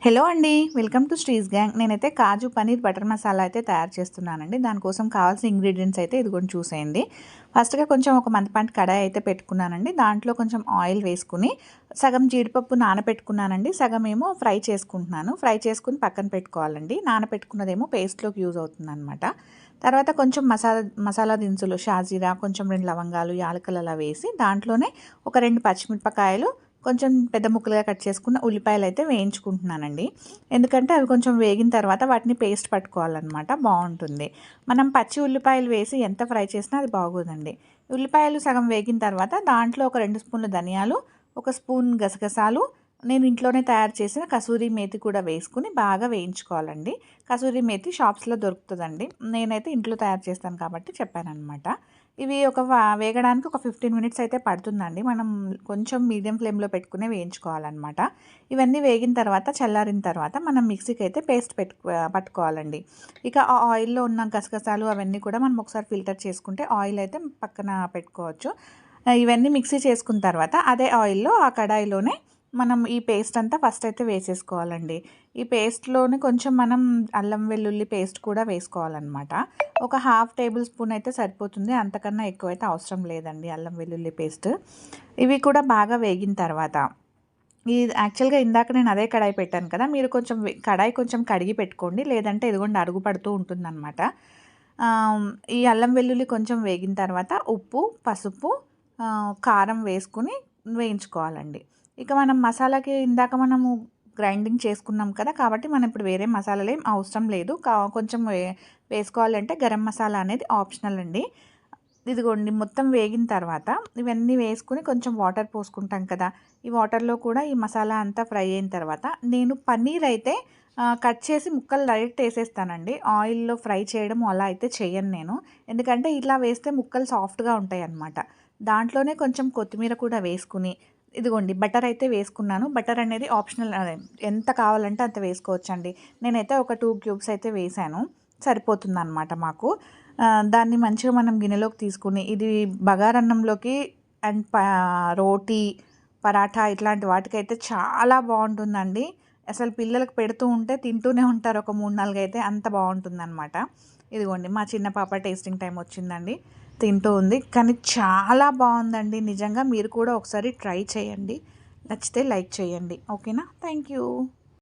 Hello అండి, welcome to శ్రీస్ gang. నేనైతే కాజు paneer butter masala అయితే తయారు చేస్తున్నానండి. దానికోసం కావాల్సిన ఇంగ్రీడియంట్స్ అయితే ఇదిగోండి చూసేయండి. ఫస్ట్గా కొంచెం ఒక మందపాటి కడాయి అయితే పెట్టుకున్నానండి. దాంట్లో కొంచెం ఆయిల్ వేసుకుని సగం జీడిపప్పు నానబెట్టుకున్నానండి, సగం ఏమో ఫ్రై చేసుకుంటున్నాను. ఫ్రై చేసుకుని పక్కన పెట్టుకోవాలండి. నానబెట్టుకున్నదేమో పేస్ట్లోకి యూజ్ అవుతుంది అనమాట. తర్వాత కొంచెం మసాలా దినుసులు షాజీరా, కొంచెం 2 లవంగాలు, యాలకులు అలా వేసి దాంట్లోనే ఒక 2 పచ్చిమిరపకాయలు, కొంచెం పెద్ద ముక్కలుగా కట్ చేసుకున్న ఉల్లిపాయలు అయితే వేయించుకుంటున్నానండి. ఎందుకంటే అవి కొంచెం వేగిన తర్వాత వాటిని పేస్ట్ పట్టుకోవాలన్నమాట, బాగుంటుంది. మనం పచ్చి ఉల్లిపాయలు వేసి ఎంత ఫ్రై చేసినా అది బాగోదండి. ఉల్లిపాయలు సగం వేగిన తర్వాత దాంట్లో ఒక 2 స్పూన్ల ధనియాలు, ఒక స్పూన్ గసగసాలు, నేను ఇంట్లోనే తయారు చేసిన కసూరి మేతి కూడా వేసుకుని బాగా వేయించుకోవాలండి. కసూరి మేతి షాప్స్లో దొరుకుతుందండి, నేనైతే ఇంట్లో తయారు చేస్తాను కాబట్టి చెప్పానన్నమాట. ఇవి వేగడానికి ఒక 15 మినిట్స్ అయితే పడుతుందండి. మనం కొంచెం మీడియం ఫ్లేమ్లో పెట్టుకునే వేయించుకోవాలన్నమాట. ఇవన్నీ వేగిన తర్వాత చల్లారిన తర్వాత మనం మిక్సీకి అయితే పేస్ట్ పట్టుకోవాలండి. ఇక ఆ ఆయిల్లో ఉన్న గసగసాలు అవన్నీ కూడా మనం ఒకసారి ఫిల్టర్ చేసుకుంటే ఆయిల్ అయితే పక్కన పెట్టుకోవచ్చు. ఇవన్నీ మిక్సీ చేసుకున్న తర్వాత అదే ఆయిల్లో ఆ కడాయిలోనే మనం ఈ పేస్ట్ అంతా ఫస్ట్ అయితే వేసేసుకోవాలండి. ఈ పేస్ట్లోనే కొంచెం మనం అల్లం వెల్లుల్లి పేస్ట్ కూడా వేసుకోవాలన్నమాట. ఒక 1/2 టేబుల్ స్పూన్ అయితే సరిపోతుంది, అంతకన్నా ఎక్కువైతే అవసరం లేదండి అల్లం వెల్లుల్లి పేస్ట్. ఇవి కూడా బాగా వేగిన తర్వాత యాక్చువల్గా ఇందాక నేను అదే కడాయి పెట్టాను కదా, మీరు కొంచెం కడాయి కొంచెం కడిగి పెట్టుకోండి, లేదంటే ఇదిగోండి అడుగు పడుతూ ఉంటుందన్నమాట. ఈ అల్లం వెల్లుల్లి కొంచెం వేగిన తర్వాత ఉప్పు, పసుపు, కారం వేసుకుని వేయించుకోవాలండి. ఇక మనం మసాలాకి ఇందాక మనము గ్రైండింగ్ చేసుకున్నాం కదా, కాబట్టి మనం ఇప్పుడు వేరే మసాలాలు ఏం అవసరం లేదు. కొంచెం వేసుకోవాలంటే గరం మసాలా అనేది ఆప్షనల్ అండి. ఇదిగోండి మొత్తం వేగిన తర్వాత ఇవన్నీ వేసుకుని కొంచెం వాటర్ పోసుకుంటాం కదా, ఈ వాటర్లో కూడా ఈ మసాలా అంతా ఫ్రై అయిన తర్వాత నేను పన్నీర్ అయితే కట్ చేసి ముక్కలు డైరెక్ట్ వేసేస్తానండి. ఆయిల్లో ఫ్రై చేయడం అలా అయితే చేయను నేను, ఎందుకంటే ఇలా వేస్తే ముక్కలు సాఫ్ట్గా ఉంటాయి అన్నమాట. దాంట్లోనే కొంచెం కొత్తిమీర కూడా వేసుకుని ఇదిగోండి బటర్ అయితే వేసుకున్నాను. బటర్ అనేది ఆప్షనల్, ఎంత కావాలంటే అంత వేసుకోవచ్చండి. నేనైతే ఒక 2 క్యూబ్స్ అయితే వేసాను, సరిపోతుందన్నమాట మాకు. దాన్ని మంచిగా మనం గిన్నెలోకి తీసుకుని ఇది బగారన్నంలోకి అండ్ రోటీ, పరాఠా ఇట్లాంటి వాటికైతే చాలా బాగుంటుందండి. అసలు పిల్లలకు పెడుతూ ఉంటే తింటూనే ఉంటారు, ఒక 3-4 అయితే, అంత బాగుంటుందన్నమాట. ఇదిగోండి మా చిన్న పాప టేస్టింగ్ టైం వచ్చిందండి, తింటూ ఉంది. కానీ చాలా బాగుందండి నిజంగా. మీరు కూడా ఒకసారి ట్రై చేయండి, నచ్చితే లైక్ చేయండి. ఓకేనా? Thank you.